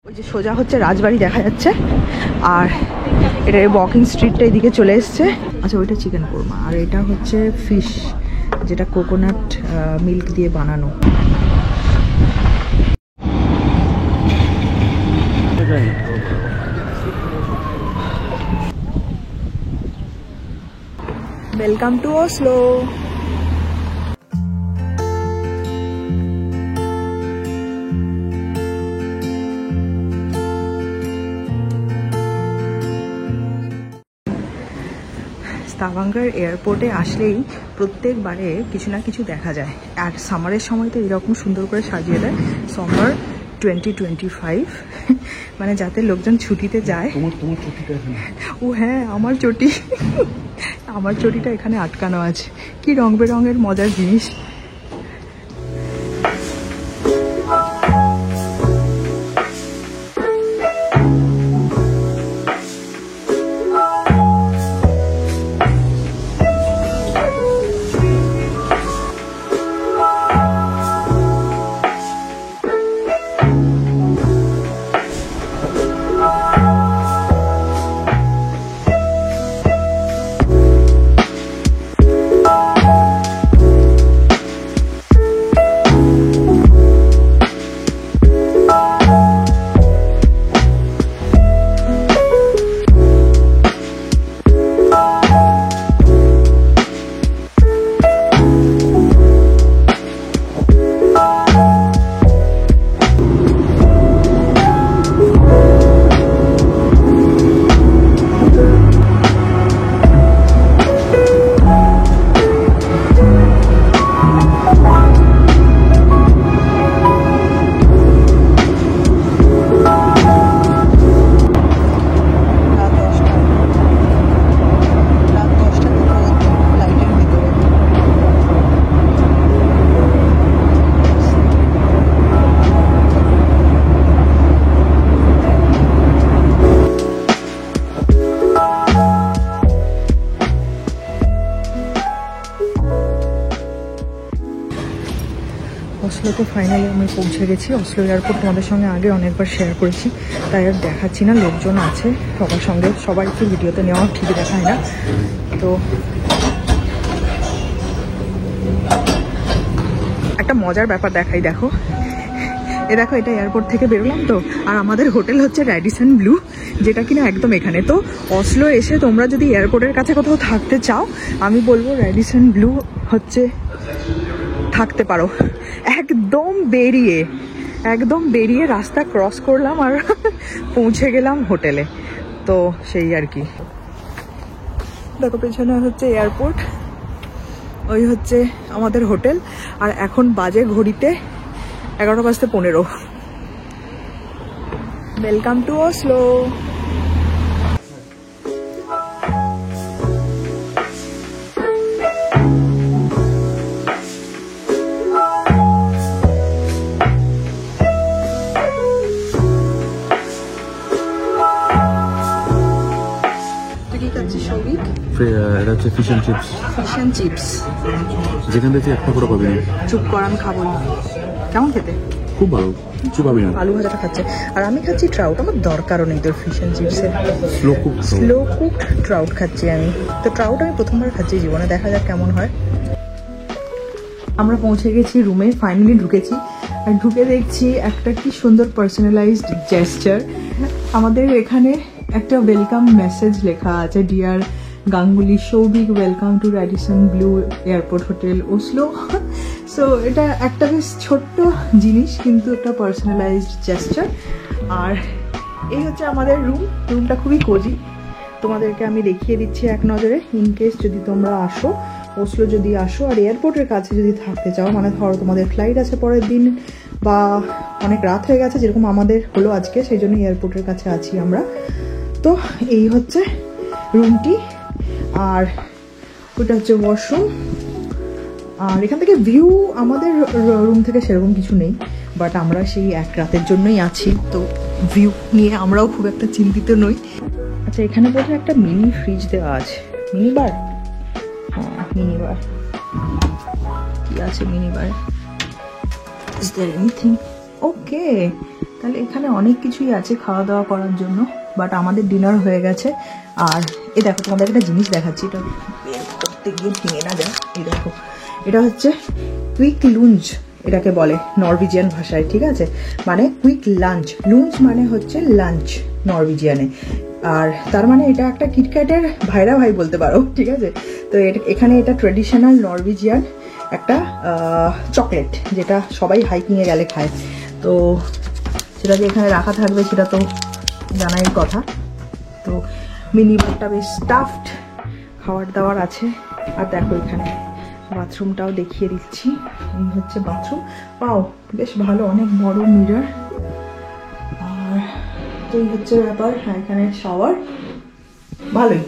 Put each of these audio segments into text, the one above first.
ওই যে সোজা হচ্ছে রাজবাড়ি দেখা যাচ্ছে, আর এটা ওয়াকিং স্ট্রিটটা এদিকে চলে এসছে। আচ্ছা, ওইটা চিকেন কোরমা, আর এটা হচ্ছে ফিশ, যেটা কোকোনাট মিল্ক দিয়ে বানানো। Welcome to Oslo. স্টাভাঙ্গার এয়ারপোর্টে আসলেই প্রত্যেকবারে কিছু না কিছু দেখা যায়, আর সামারের সময় তো এরকম সুন্দর করে সাজিয়ে দেয়। সামার 2025, মানে যাতে লোকজন ছুটিতে যায়। ও হ্যাঁ, আমার চটি আমার চটিটা এখানে আটকানো আছে। কি রং বেরঙের মজার জিনিস। অসলোতে ফাইনালি আমি পৌঁছে গেছি। অসলো এয়ারপোর্ট তোমাদের সঙ্গে আগে অনেকবার শেয়ার করেছি, তাই আর দেখাচ্ছি না। লোকজন আছে সবার সঙ্গে, সবাই একটু ভিডিওতে নেওয়া ঠিক দেখায় না। তো একটা মজার ব্যাপার দেখাই, দেখো দেখো, এটা এয়ারপোর্ট থেকে বেরোলাম তো, আর আমাদের হোটেল হচ্ছে র্যাডিসন ব্লু, যেটা কিনা একদম এখানে। তো অসলো এসে তোমরা যদি এয়ারপোর্টের কাছে কোথাও থাকতে চাও, আমি বলবো র্যাডিসন ব্লু হচ্ছে থাকতে পারো। একদম বেরিয়ে রাস্তা ক্রস করলাম আর পৌঁছে গেলাম হোটেলে। তো সেই আর কি। দেখো পেছনে হচ্ছে এয়ারপোর্ট, ওই হচ্ছে আমাদের হোটেল, আর এখন বাজে ঘড়িতে 11:15। Welcome to Oslo. এটা হচ্ছে ফিশ অ্যান্ড চিপস। যেখান থেকে একটা করে পাবি না। চুপ কর, আমি খাবো না। কেমন খেতে? খুব ভালো, কিছু পাবি না। আলু ভাজাটা খাচ্ছে, আর আমি খাচ্ছি ট্রাউট। আমার দরকারও নেই তোর ফিশ অ্যান্ড চিপসের। স্লো কুকড ট্রাউট খাচ্ছি আমি। তো ট্রাউট আমি প্রথমবার খাচ্ছি জীবনে, দেখা যাক কেমন হয়। আমরা পৌঁছে গেছি রুমে, ফাইনালি ঢুকেছি, আর ঢুকে দেখছি একটা কি সুন্দর পার্সোনালাইজড জেস্টার। আমাদের এখানে একটা ওয়েলকাম মেসেজ লেখা আছে, dear Ganguly Souvik, welcome to Radisson Blu airport hotel Oslo. So এটা একটা বেশ ছোট্ট জিনিস, কিন্তু একটা পার্সোনালাইজড জেস্টার। আর এই হচ্ছে আমাদের রুমটা খুবই কোজি। তোমাদেরকে আমি দেখিয়ে দিচ্ছি এক নজরে, ইনকেস যদি তোমরা আসো ওসলো, যদি আসো আর এয়ারপোর্টের কাছে যদি থাকতে চাও, মানে ধরো তোমাদের ফ্লাইট আছে পরের দিন বা অনেক রাত হয়ে গেছে, যেরকম আমাদের হলো আজকে, সেই জন্য এয়ারপোর্টের কাছে আছি আমরা। তো এই হচ্ছে রুমটি, আর ওটা হচ্ছে ওয়াশরুম। আর এখান থেকে ভিউ আমাদের রুম থেকে সেরকম কিছু নেই, বাট আমরা সেই এক রাতের জন্যই আছি, তো ভিউ নিয়ে আমরাও খুব একটা চিন্তিত নই। আচ্ছা, এখানে বোধহয় একটা মিনি ফ্রিজ দেওয়া আছে, মিনি বার। হ্যাঁ, মিনি বার। কি আছে mini bar? Is there anything? ওকে, তাহলে এখানে অনেক কিছুই আছে খাওয়া দাওয়া করার জন্য, বাট আমাদের ডিনার হয়ে গেছে। আর এই দেখো, তোমাদের একটা জিনিস দেখাচ্ছি, এটা বের করতে গিয়ে ভেঙে না যায়। এই দেখো, এটা হচ্ছে কুইক লুঞ্জ, এটাকে বলে নরওয়েজিয়ান ভাষায়, ঠিক আছে? মানে কুইক লাঞ্চ, লুঞ্জ মানে হচ্ছে লাঞ্চ নরওয়েজিয়ানে। আর তার মানে এটা একটা কিটক্যাটের ভাইরা ভাই বলতে পারো, ঠিক আছে? তো এখানে এটা ট্রেডিশনাল নরওয়েজিয়ান একটা চকলেট, যেটা সবাই হাইকিংয়ে গেলে খায়। তো সেটা যে এখানে রাখা থাকবে সেটা তো জানাই কথা। তো মিনি বারটা বেশ স্টাফড খাবার দাবার আছে। আর দেখো এখানে বাথরুমটাও দেখিয়ে দিচ্ছি, এই হচ্ছে বাথরুম। পাও বেশ ভালো, অনেক বড় মিরর। আর তো এই হচ্ছে ব্যাপার। হ্যাঁ, এখানে শাওয়ার, ভালোই,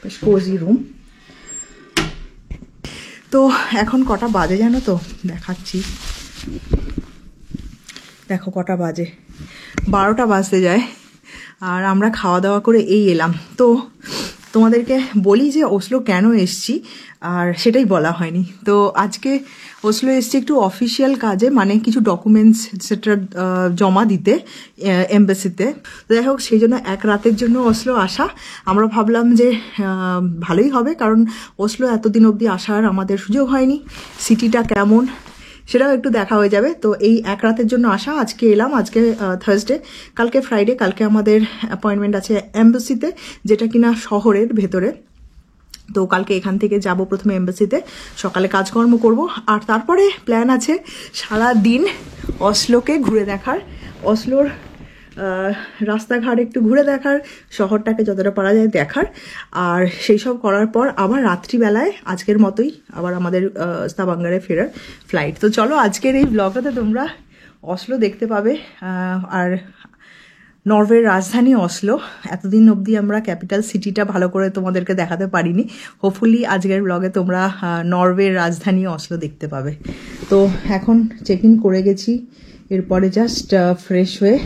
বেশ কোজি রুম। তো এখন কটা বাজে জানো তো, দেখাচ্ছি। দেখো কটা বাজে, 12টা বাজতে যায়। আর আমরা খাওয়া দাওয়া করে এই এলাম। তো তোমাদেরকে বলি যে ওসলো কেন এসছি, আর সেটাই বলা হয়নি। তো আজকে ওসলো এসছি একটু অফিসিয়াল কাজে, মানে কিছু ডকুমেন্টস সেটা জমা দিতে এমবাসিতে। তো যাই হোক, সেই জন্য এক রাতের জন্য ওসলো আসা। আমরা ভাবলাম যে ভালোই হবে, কারণ ওসলো এতদিন অবধি আসার আমাদের সুযোগ হয়নি। সিটিটা কেমন সেটাও একটু দেখা হয়ে যাবে। তো এই এক রাতের জন্য আসা, আজকে এলাম। আজকে থার্সডে, কালকে ফ্রাইডে। কালকে আমাদের অ্যাপয়েন্টমেন্ট আছে এমবাসিতে, যেটা কিনা শহরের ভেতরে। তো কালকে এখান থেকে যাব প্রথমে এমবাসিতে, সকালে কাজকর্ম করব। আর তারপরে প্ল্যান আছে সারা দিন অসলোকে ঘুরে দেখার, অসলোর রাস্তাঘাট একটু ঘুরে দেখার, শহরটাকে যতটা পারা যায় দেখার। আর সেই সব করার পর আবার রাত্রিবেলায় আজকের মতোই আবার আমাদের স্তাভাঙ্গারে ফেরার ফ্লাইট। তো চলো, আজকের এই ব্লগটাতে তোমরা অসলো দেখতে পাবে। আর নরওয়ের রাজধানী অসলো। এতদিন অবধি আমরা ক্যাপিটাল সিটিটা ভালো করে তোমাদেরকে দেখাতে পারিনি। হোপফুলি আজকের ব্লগে তোমরা নরওয়ের রাজধানী অসলো দেখতে পাবে। তো এখন চেক ইন করে গেছি, এরপরে জাস্ট ফ্রেশ হয়ে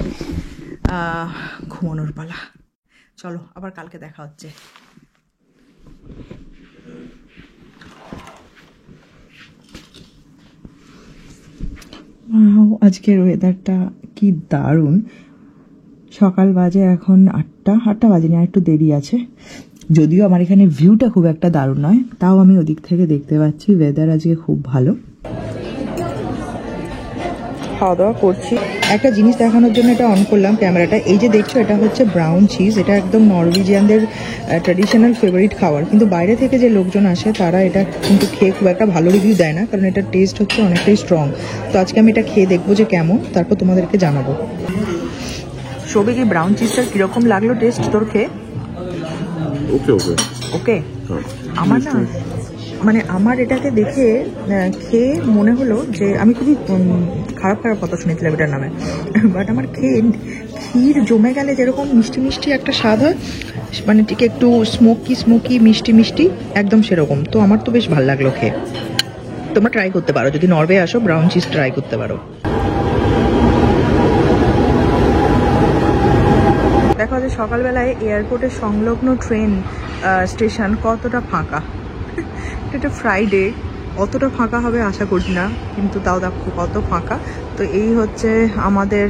ঘুমানোর পালা। চলো, আবার কালকে দেখা হচ্ছে। আজকের ওয়েদারটা কি দারুণ। সকাল বাজে এখন 8টা বাজেনি, আর একটু দেরি আছে। যদিও আমার এখানে ভিউটা খুব একটা দারুণ নয়, তাও আমি ওদিক থেকে দেখতে পাচ্ছি ওয়েদার আজকে খুব ভালো। খাওয়া দাওয়া করছি। একটা জিনিস দেখানোর জন্য এটা অন করলাম ক্যামেরাটা। এই যে দেখছো, এটা হচ্ছে ব্রাউন চিজ। এটা একদম নরওয়েজিয়ানদের ট্র্যাডিশনাল ফেভারিট খাবার। কিন্তু বাইরে থেকে যে লোকজন আসে তারা এটা কিন্তু খেয়ে খুব একটা ভালো রিভিউ দেয় না, কারণ এটার টেস্ট হচ্ছে অনেকটাই স্ট্রং। তো আজকে আমি এটা খেয়ে দেখবো যে কেমন, তারপর তোমাদেরকে জানাবো। সবিক, এই ব্রাউন চিজটা কিরকম লাগলো টেস্ট তোর খেয়ে? ওকে ওকে ওকে। আমার না, মানে আমার এটাকে দেখে খেয়ে মনে হলো যে আমি খুবই খারাপ খারাপ কথা শুনেছিলাম এটার নামে, বাট আমার খেয়ে ক্ষীর জমে গেলে যেরকম মিষ্টি মিষ্টি একটা স্বাদ হয়, মানে ঠিক একটু স্মোকি মিষ্টি মিষ্টি, একদম সেরকম। তো আমার তো বেশ ভালো লাগলো খেয়ে। তোমরা ট্রাই করতে পারো, যদি নরওয়ে আসো ব্রাউন চিজ ট্রাই করতে পারো। দেখা যায় সকালবেলায় এয়ারপোর্টের সংলগ্ন ট্রেন স্টেশন কতটা ফাঁকা। এটা ফ্রাইডে, অতটা ফাঁকা হবে আশা করি না, কিন্তু তাও দেখো কত ফাঁকা। তো এই হচ্ছে আমাদের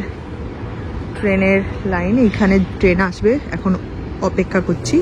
ট্রেনের লাইন, এখানে ট্রেন আসবে, এখন অপেক্ষা করছি।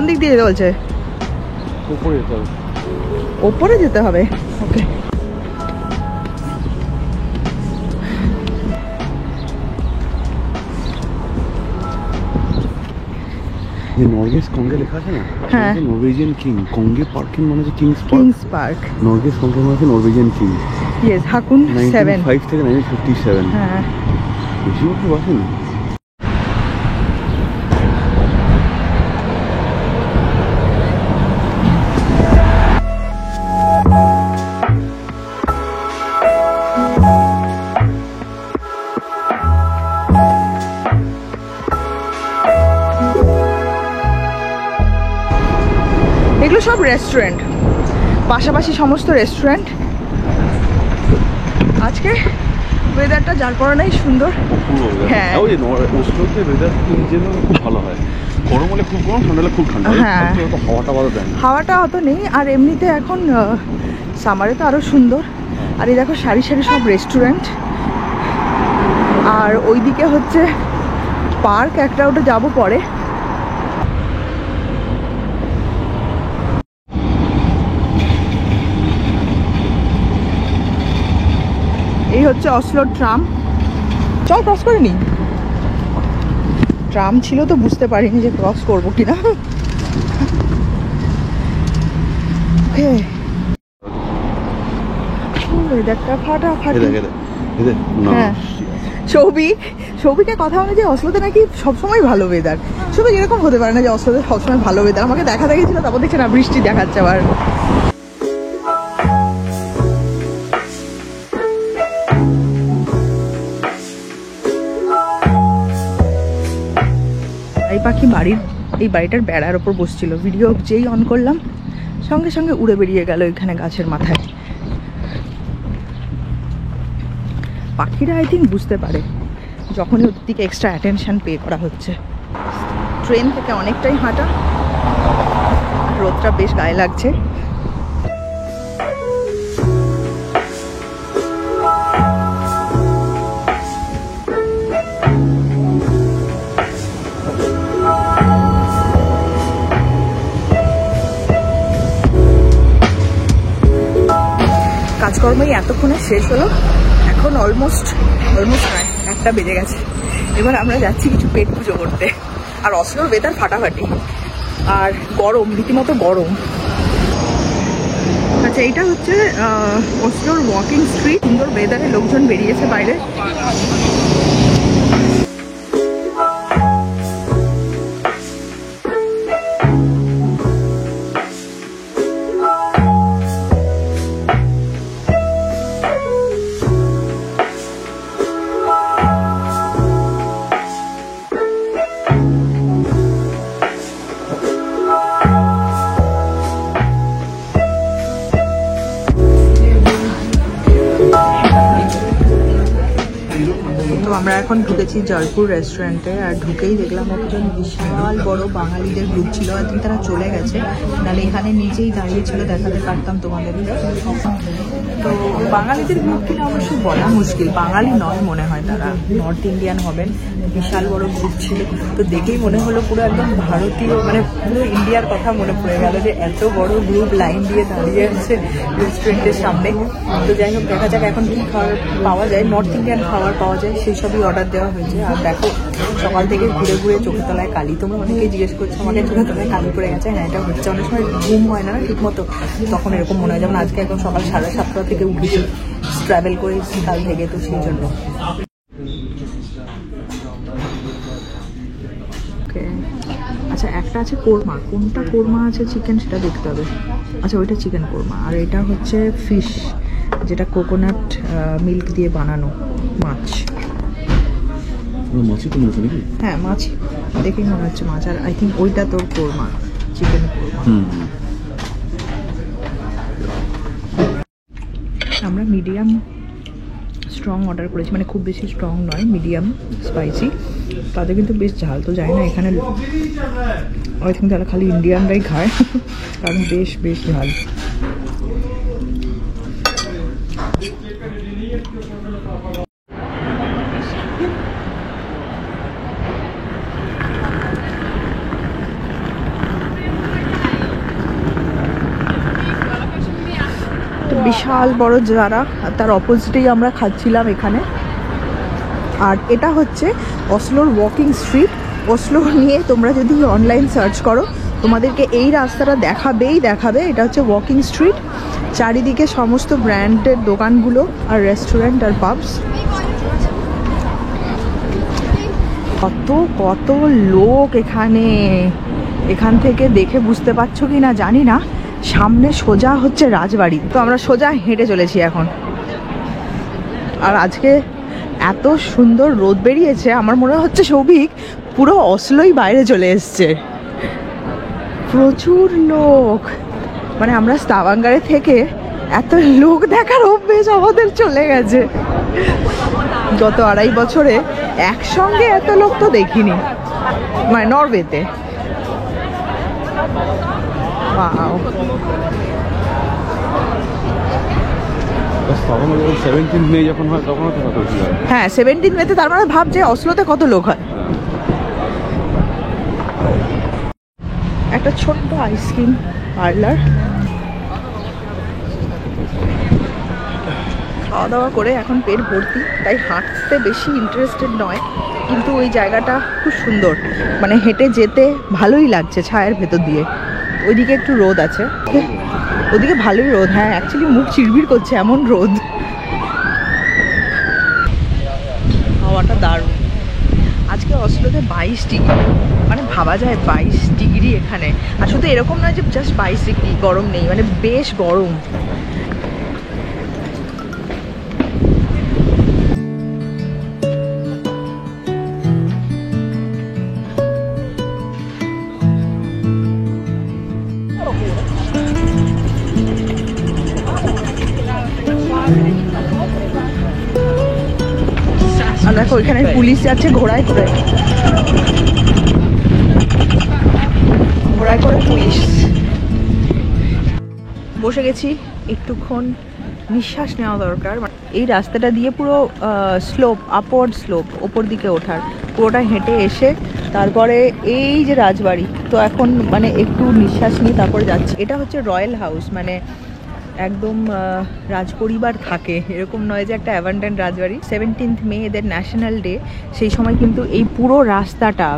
দিক দিয়ে যেতে বলছে? উপরে যেতে হবে। ওপরে যেতে হবে, ওকে। যে নরগেস কঙ্গে লেখা আছে না, হ্যাঁ, নরওয়েজিয়ান কিং। কঙ্গে পার্কিং মানে হচ্ছে কিংস কিংস পার্ক। নরগেস কঙ্গে মানে হচ্ছে নরওয়েজিয়ান কিং। ইয়েস, হাকুন 7 1905 থেকে 1957। হ্যাঁ। বেশি বছর বাসেনি। এগুলো সব রেস্টুরেন্ট, পাশাপাশি সমস্ত রেস্টুরেন্ট। আজকে ওয়েদারটা যার কারণেই সুন্দর। হ্যাঁ, ওই ওসলোতে ওয়েদার খুব ভালো হয়। গরম হলে খুব গরম, ঠান্ডা হলে খুব ঠান্ডা। হ্যাঁ, হাওয়াটা অত নেই। আর এমনিতে এখন সামারে তো আরো সুন্দর। আর এই দেখো সারি সারি সব রেস্টুরেন্ট। আর ওইদিকে হচ্ছে পার্ক একটা, ওটা যাবো পরে। এই হচ্ছে অসলোর ট্রাম। চল ক্রস করে নি। ট্রাম ছিল তো বুঝতে পারিনি যে ক্রস করবো কিনা। ওয়েদারটা ফাটাফাটি। হ্যাঁ, সৌভিকের কথা অনুযায়ী অসলোতে নাকি সবসময় ভালো ওয়েদার। সৌভিক এরকম হতে পারে না যে অসলোতে সবসময় ভালো ওয়েদার। আমাকে দেখা দেখেছিল, তারপর দেখছে না বৃষ্টি দেখাচ্ছে আবার। এই পাখি এই বাড়িটার বেড়ার ওপর বসছিল। ভিডিও যেই অন করলাম সঙ্গে সঙ্গে উড়ে বেরিয়ে গেল এখানে গাছের মাথায়। পাখিরা আই থিঙ্ক বুঝতে পারে যখনই ওর দিকে এক্সট্রা অ্যাটেনশন পে করা হচ্ছে। ট্রেন থেকে অনেকটাই হাঁটা, রোদটা বেশ গায়ে লাগছে। কাজকর্মই এতক্ষণে শেষ হলো। এখন অলমোস্ট 1টা বেজে গেছে। এবার আমরা যাচ্ছি কিছু পেট পুজো করতে। আর অসলোর ওয়েদার ফাটাফাটি, আর গরম, রীতিমতো গরম। আচ্ছা, এইটা হচ্ছে অসলোর ওয়াকিং স্ট্রিট। সুন্দর ওয়েদারে লোকজন বেরিয়েছে বাইরে। তো আমরা এখন ঢুকেছি জয়পুর রেস্টুরেন্টে। আর ঢুকেই দেখলাম একজন বিশাল বড় বাঙালিদের গ্রুপ ছিল। আর তারা চলে গেছে, নাহলে এখানে নিচেই দাঁড়িয়েছিল, দেখাতে পারতাম তোমাদের। তো বাঙালিদের গ্রুপ কিনা অবশ্য বলা মুশকিল, বাঙালি নয় মনে হয়, তারা নর্থ ইন্ডিয়ান হবেন। বিশাল বড় গ্রুপ ছিল, তো দেখেই মনে হলো পুরো একদম ভারতীয়, মানে পুরো ইন্ডিয়ার কথা মনে পড়ে গেল যে এত বড় গ্রুপ লাইন দিয়ে দাঁড়িয়ে আছে রেস্টুরেন্টের সামনে। তো যাই হোক, দেখা যাক এখন কী খাবার পাওয়া যায়। নর্থ ইন্ডিয়ান খাবার পাওয়া যায়, সেই সবই অর্ডার দেওয়া হয়েছে। আর দেখো সকাল থেকে ঘুরে ঘুরে চোখের তলায় কালি। তোমরা অনেকেই জিজ্ঞেস করছো আমাকে চোখের তলায় কালি পড়ে গেছে। হ্যাঁ, এটা হচ্ছে। অনেক সময় ঘুম হয় না ঠিক মতো, তখন এরকম মনে হয়। যেমন আজকে একদম সকাল 7:30 থেকে উঠেছি, ট্রাভেল করেছি কাল থেকে, তো সেই জন্য। আচ্ছা, একটা আছে কোরমা। কোনটা কোরমা আছে চিকেন সেটা দেখতে হবে। আচ্ছা, ওইটা চিকেন কোরমা। আর এটা হচ্ছে ফিশ, যেটা কোকোনাট মিল্ক দিয়ে বানানো মাছ। হ্যাঁ, মাছ দেখেই মনে হচ্ছে মাছ। আর আই থিঙ্ক ওইটা তোর কোরমা, চিকেন কোরমা। আমরা মিডিয়াম স্ট্রং অর্ডার করেছি, মানে খুব বেশি স্ট্রং নয়, মিডিয়াম স্পাইসি। তাদের কিন্তু বেশ ঝাল। তো জানি না এখানে আই থিঙ্ক তারা খালি ইন্ডিয়ানরাই খায়, কারণ বেশ বেশ ঝাল। বিশাল বড় জারা, তার অপোজিটেই আমরা খাচ্ছিলাম এখানে। আর এটা হচ্ছে অসলোর ওয়াকিং স্ট্রিট। অসলো নিয়ে তোমরা যদি অনলাইন সার্চ করো তোমাদেরকে এই রাস্তাটা দেখাবে। এটা হচ্ছে ওয়াকিং স্ট্রিট, চারিদিকে সমস্ত ব্র্যান্ডের দোকানগুলো আর রেস্টুরেন্ট আর পাবস। কত লোক এখানে, এখান থেকে দেখে বুঝতে পারছো কি না জানি না, সামনে সোজা হচ্ছে রাজবাড়ি। তো আমরা সোজা হেঁটে চলেছি এখন। আর আজকে এত সুন্দর রোদ বেরিয়েছে, আমার মনে হচ্ছে সৌভিক পুরো অসলোই বাইরে চলে এসছে। প্রচুর লোক, মানে আমরা স্টাভাঙ্গারে থেকে এত লোক দেখার অভ্যেস আমাদের চলে গেছে। গত 2.5 বছরে একসঙ্গে এত লোক তো দেখিনি, মানে নরওয়েতে। ওয়াও, 17 মে যখন হয় তখন তো কত ভিড় হয়। হ্যাঁ 17 মেতে, তার মানে ভাব যে অসলোতে কত লোক হয়। একটা ছোট্ট আইসক্রিম পার্লার। খাওয়া দাওয়া করে এখন পেট ভর্তি, তাই হাঁটতে বেশি ইন্টারেস্টেড নয়, কিন্তু ওই জায়গাটা খুব সুন্দর, মানে হেঁটে যেতে ভালোই লাগছে ছায়ের ভেতর দিয়ে। ওইদিকে একটু রোদ আছে, ওদিকে ভালোই রোদ। হ্যাঁ অ্যাকচুয়ালি মুখ চিড়বিড় করছে এমন রোদ। হাওয়াটা দারুণ। আজকে অসলোতে 22 ডিগ্রি, মানে ভাবা যায় 22 ডিগ্রি এখানে। আর শুধু এরকম নয় যে জাস্ট 22 ডিগ্রি, গরম নেই, মানে বেশ গরম। দেখো ওইখানে পুলিশ যাচ্ছে ঘোড়ায় করে পুলিশ। বসে গেছি, একটুক্ষণ নিঃশ্বাস নেওয়া দরকার। এই রাস্তাটা দিয়ে পুরো স্লোপ, আপওয়ার্ড স্লোপ, ওপর দিকে ওঠার, পুরোটা হেঁটে এসে তারপরে এই যে রাজবাড়ি। তো এখন মানে একটু নিঃশ্বাস নিয়ে তারপরে যাচ্ছি। এটা হচ্ছে রয়্যাল হাউস, মানে একদম রাজপরিবার থাকে, এরকম নয় যে একটা অ্যাবান্ডেন্ট রাজবাড়ি। 17 মে এদের ন্যাশনাল ডে, সেই সময় কিন্তু এই পুরো রাস্তাটা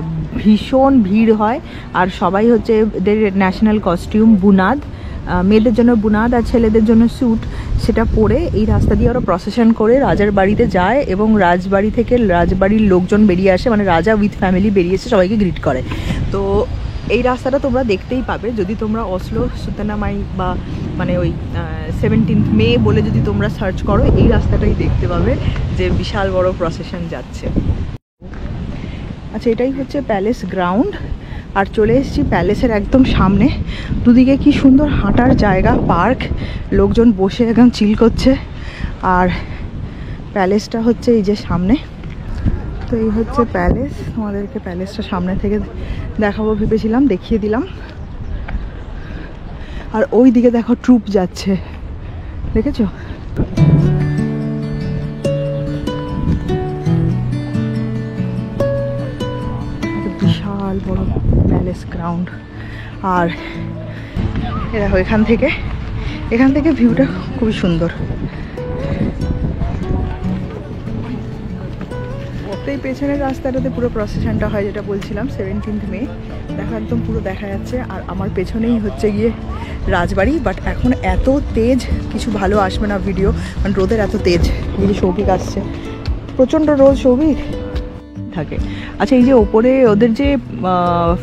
ভীষণ ভিড় হয়। আর সবাই হচ্ছে এদের ন্যাশনাল কস্টিউম বুনাদ, মেয়েদের জন্য বুনাদ আর ছেলেদের জন্য স্যুট, সেটা পরে এই রাস্তা দিয়ে ওরা প্রসেশন করে রাজার বাড়িতে যায় এবং রাজবাড়ি থেকে রাজবাড়ির লোকজন বেরিয়ে আসে, মানে রাজা উইথ ফ্যামিলি বেরিয়ে এসে সবাইকে গ্রিট করে। তো এই রাস্তাটা তোমরা দেখতেই পাবে যদি তোমরা অসলো সুতানামাই বা মানে ওই 17 মে বলে যদি তোমরা সার্চ করো, এই রাস্তাটাই দেখতে পাবে যে বিশাল বড় প্রসেশন যাচ্ছে। আচ্ছা, এটাই হচ্ছে প্যালেস গ্রাউন্ড। আর চলে এসেছি প্যালেসের একদম সামনে। দুদিকে কি সুন্দর হাঁটার জায়গা, পার্ক, লোকজন বসে একদম চিল করছে। আর প্যালেসটা হচ্ছে এই যে সামনে। তো এই হচ্ছে প্যালেস, তোমাদেরকে প্যালেসটা সামনে থেকে দেখাবো ভেবেছিলাম, দেখিয়ে দিলাম। আর ওই দিকে দেখো ট্রুপ যাচ্ছে, দেখেছো? বিশাল বড় প্যালেস গ্রাউন্ড। আর দেখো এখান থেকে ভিউটা খুবই সুন্দর। এই পেছনের রাস্তাটাতে পুরো প্রসেশনটা হয়, যেটা বলছিলাম 17 মে। দেখো একদম পুরো দেখা যাচ্ছে। আর আমার পেছনেই হচ্ছে গিয়ে রাজবাড়ি। বাট এখন এত তেজ কিছু ভালো আসবে না ভিডিও, কারণ রোদের এত তেজ। এই যে সৌভিক আসছে, প্রচণ্ড রোদ সৌভিক থাকে। আচ্ছা, এই যে ওপরে ওদের যে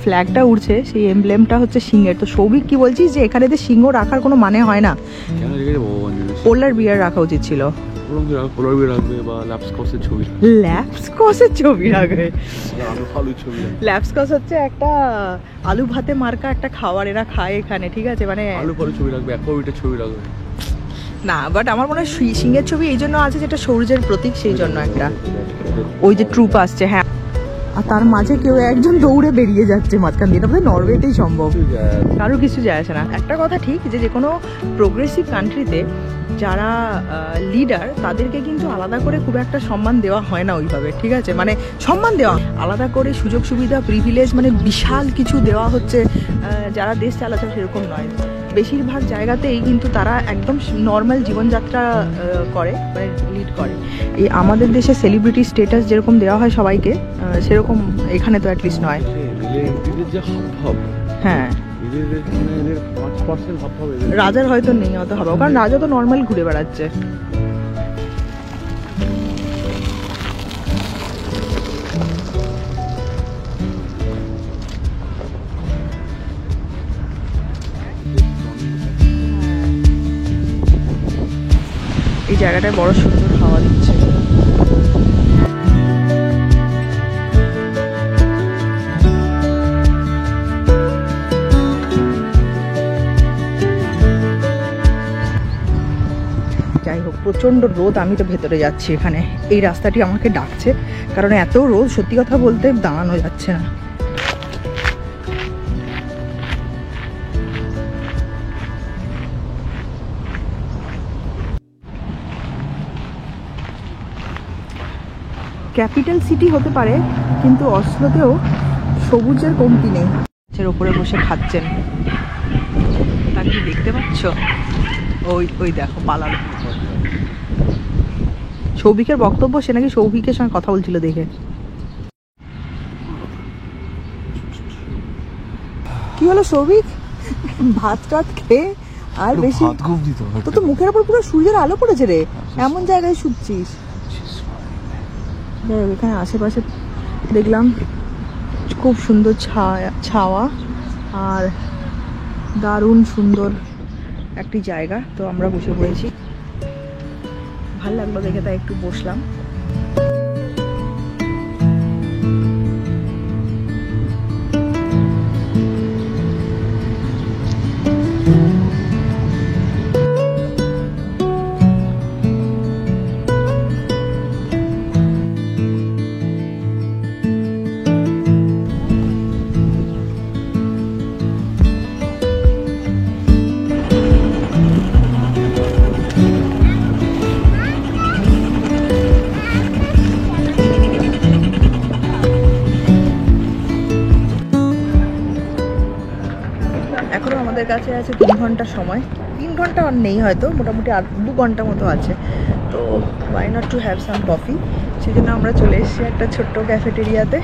ফ্ল্যাগটা উঠছে, সেই এমব্লেমটা হচ্ছে সিংহের। তো সৌভিক কি বলছিস যে এখানে সিংহ রাখার কোনো মানে হয় না? পোলার বিয়ার রাখা উচিত ছিল। ল্যাপসকস হচ্ছে একটা আলু ভাতে মার্কা একটা খাবার, এরা খায় এখানে, ঠিক আছে? মানে ছবি রাখবে না, বাট আমার মনে হয় সিংহের ছবি এই জন্য আছে যেটা সৌর্যের প্রতীক, সেই জন্য একটা ওই যে ট্রুপ আসছে। হ্যাঁ, আর তার মাঝে কেউ একজন দৌড়ে বেরিয়ে যাচ্ছে মাঝখান দিয়ে। এটা নরওয়েতেই সম্ভব, কারো কিছু যায় আসে না। একটা কথা ঠিক যে কোনো প্রোগ্রেসিভ কান্ট্রিতে যারা লিডার তাদেরকে কিন্তু আলাদা করে খুব একটা সম্মান দেওয়া হয় না ওইভাবে, ঠিক আছে? মানে সম্মান দেওয়া আলাদা করে, সুযোগ সুবিধা, প্রিভিলেজ, মানে বিশাল কিছু দেওয়া হচ্ছে যারা দেশ চালাচ্ছে, সেরকম নয়। বেশিরভাগ জায়গাতেই কিন্তু তারা একদম নর্মাল জীবনযাত্রা করে, মানে লিড করে। এই আমাদের দেশে সেলিব্রিটি স্টেটাস যেরকম দেওয়া হয় সবাইকে, সেরকম এখানে তো অ্যাটলিস্ট নয়। হ্যাঁ, রাজার হয়তো নেই অত হবে, কারণ রাজা তো নর্মাল ঘুরে বেড়াচ্ছে। এই জায়গাটায় বড় সুন্দর হাওয়া দিচ্ছে। যাই হোক, প্রচণ্ড রোদ, আমি তো ভেতরে যাচ্ছি। এখানে এই রাস্তাটি আমাকে ডাকছে, কারণ এত রোদ, সত্যি কথা বলতে দাঁড়ানো যাচ্ছে না। ক্যাপিটাল সিটি হতে পারে, কিন্তু অসলোতেও সবুজের কমতি নেই। গাছের ওপরে বসে খাচ্ছেন, তাকে কি দেখতে পাচ্ছ? ওই ওই দেখো পালার। সৌভিকের বক্তব্য, সে নাকি সৌভিকের সঙ্গে কথা বলছিল দেখে। কি হলো সৌভিক, ভাত টাত খেয়ে আর বেশি? তো তো মুখের ওপর পুরো সূর্যের আলো পড়েছে রে, এমন জায়গায় শুচ্ছিস। এখানে আশেপাশে দেখলাম খুব সুন্দর ছাওয়া আর দারুণ সুন্দর একটি জায়গা। তো আমরা বসে পড়েছি, ভালো লাগলো দেখে, তাই একটু বসলাম। এখনো আমাদের কাছে আছে 3 ঘন্টা সময়। 3 ঘন্টা আর নেই হয়তো, মোটামুটি আর 2 ঘন্টা মতো আছে। তো why not to have some coffee, সেই জন্য আমরা চলে এসেছি একটা ছোট্ট ক্যাফেটেরিয়াতে।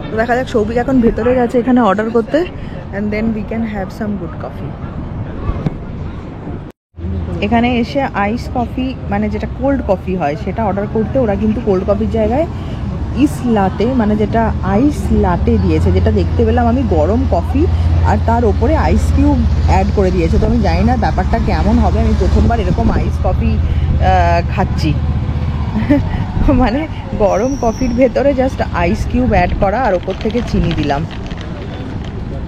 তো দেখা যাক, সৌভিক এখন ভেতরে গেছে এখানে অর্ডার করতে, and then we can have some good coffee. এখানে এসে আইস কফি, মানে যেটা কোল্ড কফি হয়, সেটা অর্ডার করতে ওরা কিন্তু কোল্ড কফির জায়গায় ইস লাটে, মানে যেটা আইস লাটে দিয়েছে, যেটা দেখতে পেলাম আমি গরম কফি আর তার ওপরে আইস কিউব অ্যাড করে দিয়েছে। তো আমি জানি না ব্যাপারটা কেমন হবে, আমি প্রথমবার এরকম আইস কফি খাচ্ছি। মানে গরম কফির ভেতরে জাস্ট আইস কিউব অ্যাড করা আর ওপর থেকে চিনি দিলাম।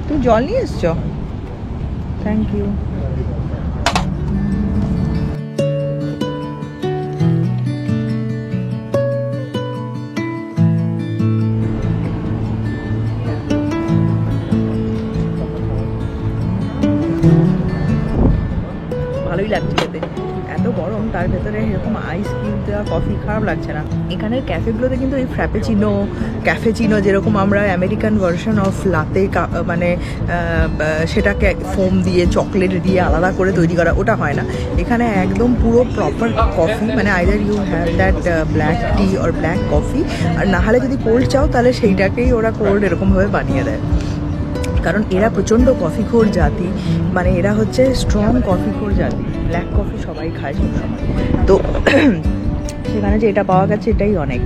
তুমি জল নিয়ে এসছো? Thank you. ভালোই লাগছে খেতে, এত গরম তার ভেতরে এরকম আইস কিউব দেওয়া কফি, খারাপ লাগছে না। এখানের ক্যাফেগুলোতে কিন্তু এই ক্যাফেচিনো যেরকম আমরা আমেরিকান ভার্সন অফ লাতে, মানে সেটাকে ফোম দিয়ে চকলেট দিয়ে আলাদা করে তৈরি করা, ওটা হয় না এখানে। একদম পুরো প্রপার কফি, মানে either you have that black tea or black coffee, আর না হলে যদি কোল্ড চাও তাহলে সেইটাকেই ওরা কোল্ড এরকমভাবে বানিয়ে দেয়। কারণ এরা প্রচণ্ড কফিখোর জাতি, মানে এরা হচ্ছে স্ট্রং কফিখোর জাতি, ব্ল্যাক কফি সবাই খায় সবসময়। তো সেখানে যে এটা পাওয়া গেছে এটাই অনেক।